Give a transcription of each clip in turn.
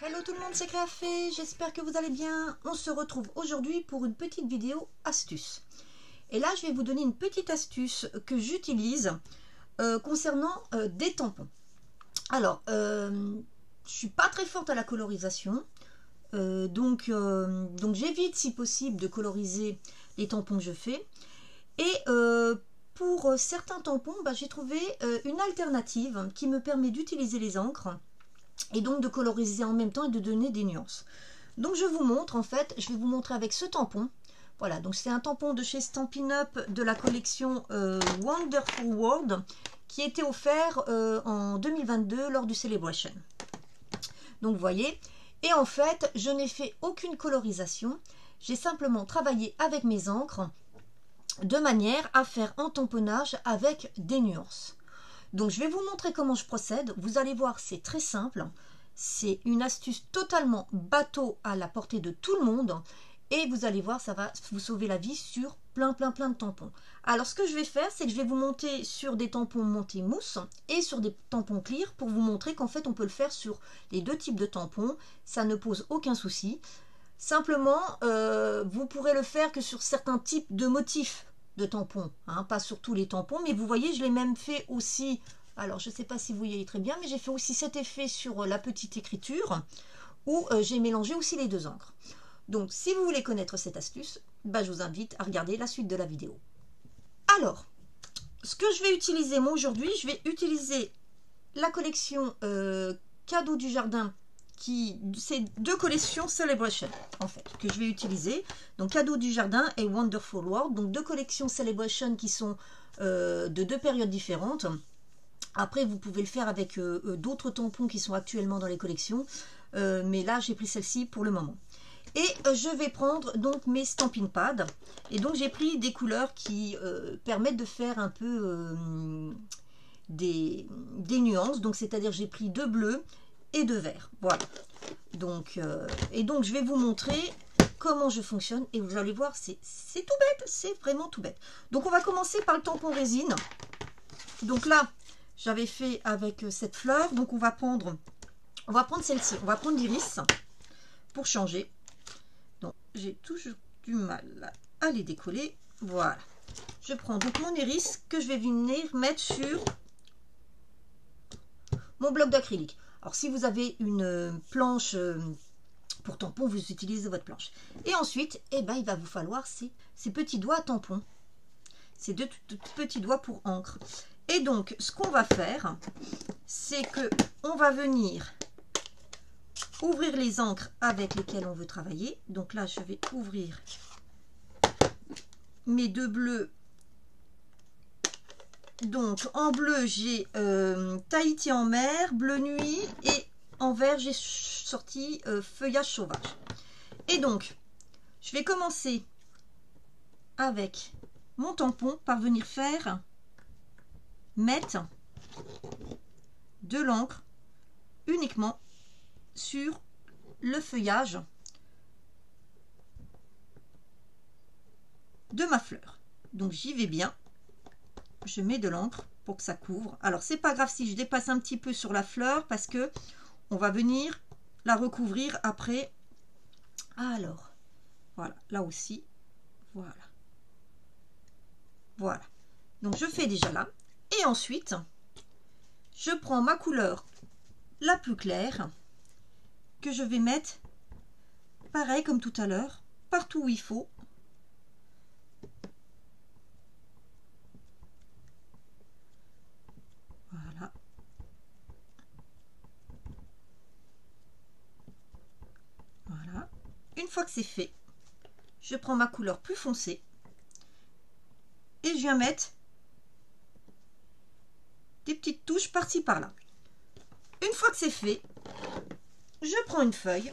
Hello tout le monde, c'est Créafé, j'espère que vous allez bien. On se retrouve aujourd'hui pour une petite vidéo astuce. Et là, je vais vous donner une petite astuce que j'utilise concernant des tampons. Alors, je suis pas très forte à la colorisation, donc j'évite si possible de coloriser les tampons que je fais. Et pour certains tampons, j'ai trouvé une alternative qui me permet d'utiliser les encres et donc de coloriser en même temps et de donner des nuances. Donc je vous montre, en fait, je vais vous montrer avec ce tampon. Voilà, donc c'est un tampon de chez Stampin' Up de la collection Wonderful World qui était offert en 2022 lors du Celebration. Donc vous voyez, et en fait je n'ai fait aucune colorisation, j'ai simplement travaillé avec mes encres de manière à faire un tamponnage avec des nuances. Donc je vais vous montrer comment je procède, vous allez voir, c'est très simple, c'est une astuce totalement bateau à la portée de tout le monde et vous allez voir, ça va vous sauver la vie sur plein de tampons. Alors ce que je vais faire, c'est que je vais vous monter sur des tampons montés mousse et sur des tampons clear pour vous montrer qu'en fait on peut le faire sur les deux types de tampons, ça ne pose aucun souci. Simplement, vous pourrez le faire que sur certains types de motifs de tampons, hein, pas sur tous les tampons, mais vous voyez, je l'ai même fait aussi, alors je ne sais pas si vous voyez très bien, mais j'ai fait aussi cet effet sur la petite écriture, où j'ai mélangé aussi les deux encres. Donc, si vous voulez connaître cette astuce, je vous invite à regarder la suite de la vidéo. Alors, ce que je vais utiliser moi aujourd'hui, je vais utiliser la collection Cadeaux du Jardin, c'est deux collections Celebration en fait que je vais utiliser, donc Cadeaux du Jardin et Wonderful World, donc deux collections Celebration qui sont de deux périodes différentes. Après vous pouvez le faire avec d'autres tampons qui sont actuellement dans les collections, mais là j'ai pris celle-ci pour le moment. Et je vais prendre donc mes stamping pads, et donc j'ai pris des couleurs qui permettent de faire un peu des nuances, donc c'est-à-dire j'ai pris deux bleus et de vert, voilà. Donc je vais vous montrer comment je fonctionne et vous allez voir, c'est tout bête, c'est vraiment tout bête. Donc on va commencer par le tampon résine. Donc là j'avais fait avec cette fleur, donc on va prendre celle-ci, on va prendre l'iris pour changer. Donc j'ai toujours du mal à les décoller, voilà. Je prends donc mon iris que je vais venir mettre sur mon bloc d'acrylique. Alors si vous avez une planche pour tampon, vous utilisez votre planche. Et ensuite, il va vous falloir ces petits doigts à tampon. Ces deux petits doigts pour encre. Et donc, ce qu'on va faire, c'est que on va venir ouvrir les encres avec lesquelles on veut travailler. Donc là, je vais ouvrir mes deux bleus. Donc en bleu j'ai Tahiti en mer, bleu nuit, et en vert j'ai sorti feuillage sauvage. Et donc je vais commencer avec mon tampon par venir mettre de l'encre uniquement sur le feuillage de ma fleur. Donc j'y vais bien. Je mets de l'encre pour que ça couvre. Alors c'est pas grave si je dépasse un petit peu sur la fleur parce que on va venir la recouvrir après. Alors voilà, là aussi, voilà, voilà. Donc je fais déjà là et ensuite je prends ma couleur la plus claire que je vais mettre pareil comme tout à l'heure partout où il faut. Voilà. Voilà. Une fois que c'est fait, je prends ma couleur plus foncée et je viens mettre des petites touches par-ci par-là. Une fois que c'est fait, je prends une feuille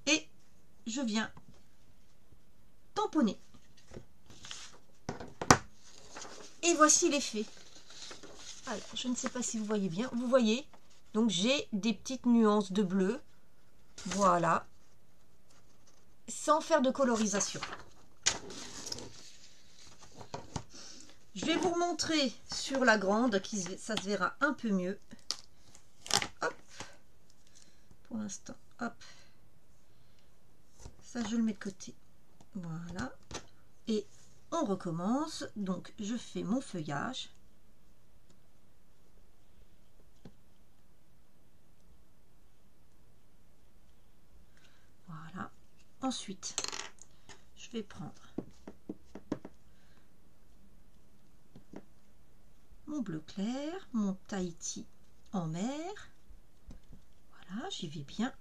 et je viens tamponner. Et voici l'effet. Alors, je ne sais pas si vous voyez bien. Vous voyez, donc j'ai des petites nuances de bleu. Voilà. Sans faire de colorisation. Je vais vous remontrer sur la grande, ça se verra un peu mieux. Hop. l'instant. Hop. Ça, je le mets de côté. Voilà. Et on recommence. Donc, je fais mon feuillage. Voilà. Ensuite, je vais prendre mon bleu clair, mon Tahiti en mer. Voilà, j'y vais bien.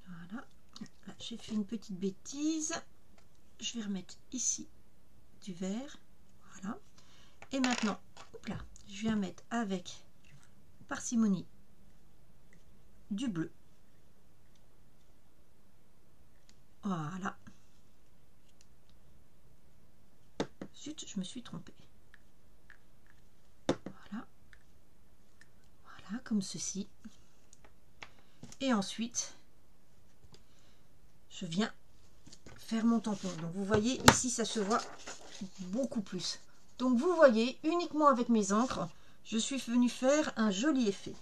Voilà, là j'ai fait une petite bêtise. Je vais remettre ici du vert. Voilà. Et maintenant, hop là, je viens mettre avec parcimonie du bleu. Voilà. Zut, je me suis trompée. Voilà. Voilà, comme ceci. Et ensuite, je viens faire mon tampon. Donc vous voyez, ici, ça se voit beaucoup plus. Donc vous voyez, uniquement avec mes encres, je suis venue faire un joli effet.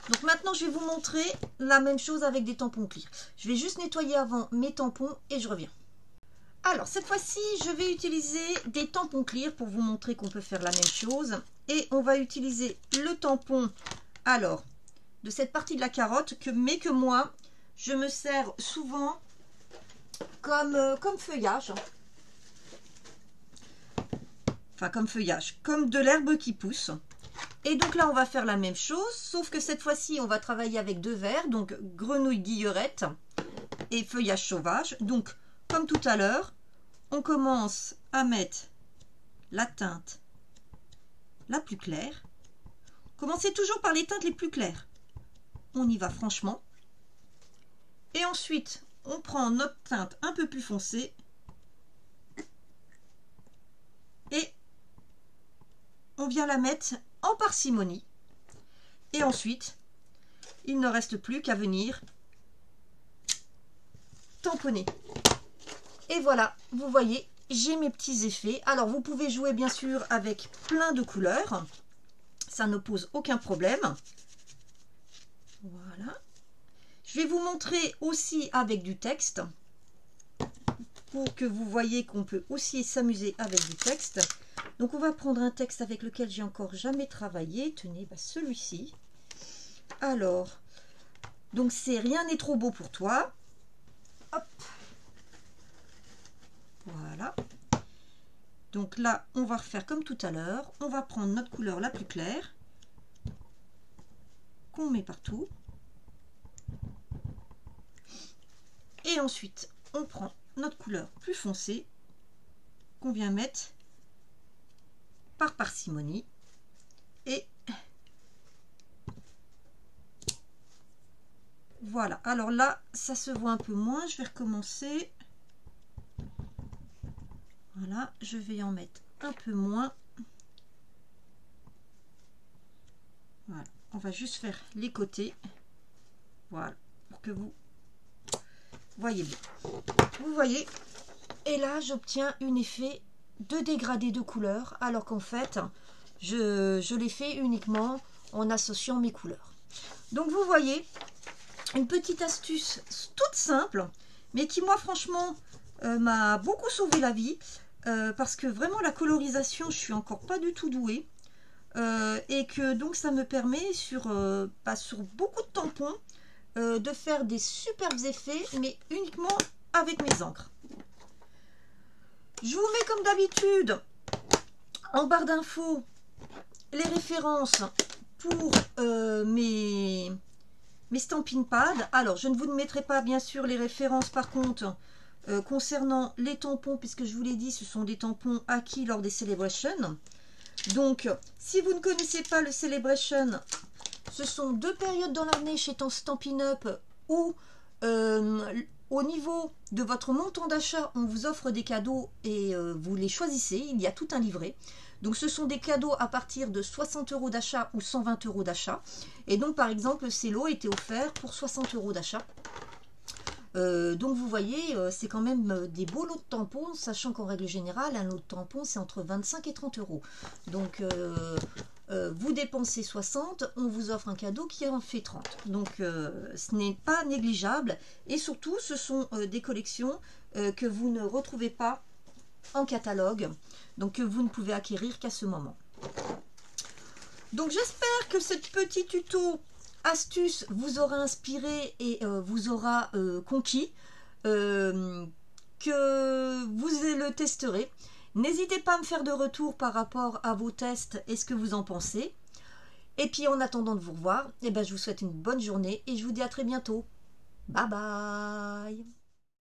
Donc maintenant, je vais vous montrer la même chose avec des tampons clear. Je vais juste nettoyer avant mes tampons et je reviens. Alors, cette fois-ci, je vais utiliser des tampons clear pour vous montrer qu'on peut faire la même chose. Et on va utiliser le tampon, alors, de cette partie de la carotte, mais que moi, je me sers souvent comme feuillage. Enfin, comme feuillage, comme de l'herbe qui pousse. Et donc là, on va faire la même chose, sauf que cette fois-ci, on va travailler avec deux vers, donc grenouille guillerette et feuillage sauvage. Donc, comme tout à l'heure, on commence à mettre la teinte la plus claire. Commencez toujours par les teintes les plus claires. On y va franchement. Et ensuite, on prend notre teinte un peu plus foncée et on vient la mettre en parcimonie. Et ensuite, il ne reste plus qu'à venir tamponner. Et voilà, vous voyez, j'ai mes petits effets. Alors, vous pouvez jouer bien sûr avec plein de couleurs. Ça ne pose aucun problème. Voilà. Je vais vous montrer aussi avec du texte. Pour que vous voyez qu'on peut aussi s'amuser avec du texte. Donc, on va prendre un texte avec lequel j'ai encore jamais travaillé. Tenez, bah, celui-ci. Alors, donc c'est Rien n'est trop beau pour toi. Hop. Voilà. Donc là, on va refaire comme tout à l'heure. On va prendre notre couleur la plus claire qu'on met partout. Et ensuite, on prend notre couleur plus foncée qu'on vient mettre par parcimonie. Et voilà. Alors là, ça se voit un peu moins. Je vais recommencer. Voilà, je vais en mettre un peu moins. Voilà, on va juste faire les côtés. Voilà, pour que vous voyez bien. Vous voyez, et là j'obtiens un effet de dégradé de couleurs, alors qu'en fait, je l'ai fait uniquement en associant mes couleurs. Donc vous voyez, une petite astuce toute simple, mais qui moi franchement m'a beaucoup sauvé la vie. Parce que vraiment la colorisation, je suis encore pas du tout douée et que donc ça me permet sur beaucoup de tampons de faire des superbes effets, mais uniquement avec mes encres. Je vous mets comme d'habitude en barre d'infos les références pour mes stamping pads. Alors je ne vous mettrai pas bien sûr les références par contre concernant les tampons, puisque je vous l'ai dit, ce sont des tampons acquis lors des Celebrations. Donc, si vous ne connaissez pas le Celebration, ce sont deux périodes dans l'année chez Stampin' Up où, au niveau de votre montant d'achat, on vous offre des cadeaux et vous les choisissez. Il y a tout un livret. Donc, ce sont des cadeaux à partir de 60 € d'achat ou 120 € d'achat. Et donc, par exemple, le Cello était offert pour 60 € d'achat. Donc vous voyez, c'est quand même des beaux lots de tampons, sachant qu'en règle générale, un lot de tampons, c'est entre 25 et 30 euros. Donc vous dépensez 60, on vous offre un cadeau qui en fait 30. Donc ce n'est pas négligeable. Et surtout, ce sont des collections que vous ne retrouvez pas en catalogue, donc que vous ne pouvez acquérir qu'à ce moment. Donc j'espère que cette petite tuto astuce vous aura inspiré et vous aura conquis, que vous le testerez. N'hésitez pas à me faire de retour par rapport à vos tests et ce que vous en pensez. Et puis en attendant de vous revoir, eh ben, je vous souhaite une bonne journée et je vous dis à très bientôt. Bye bye.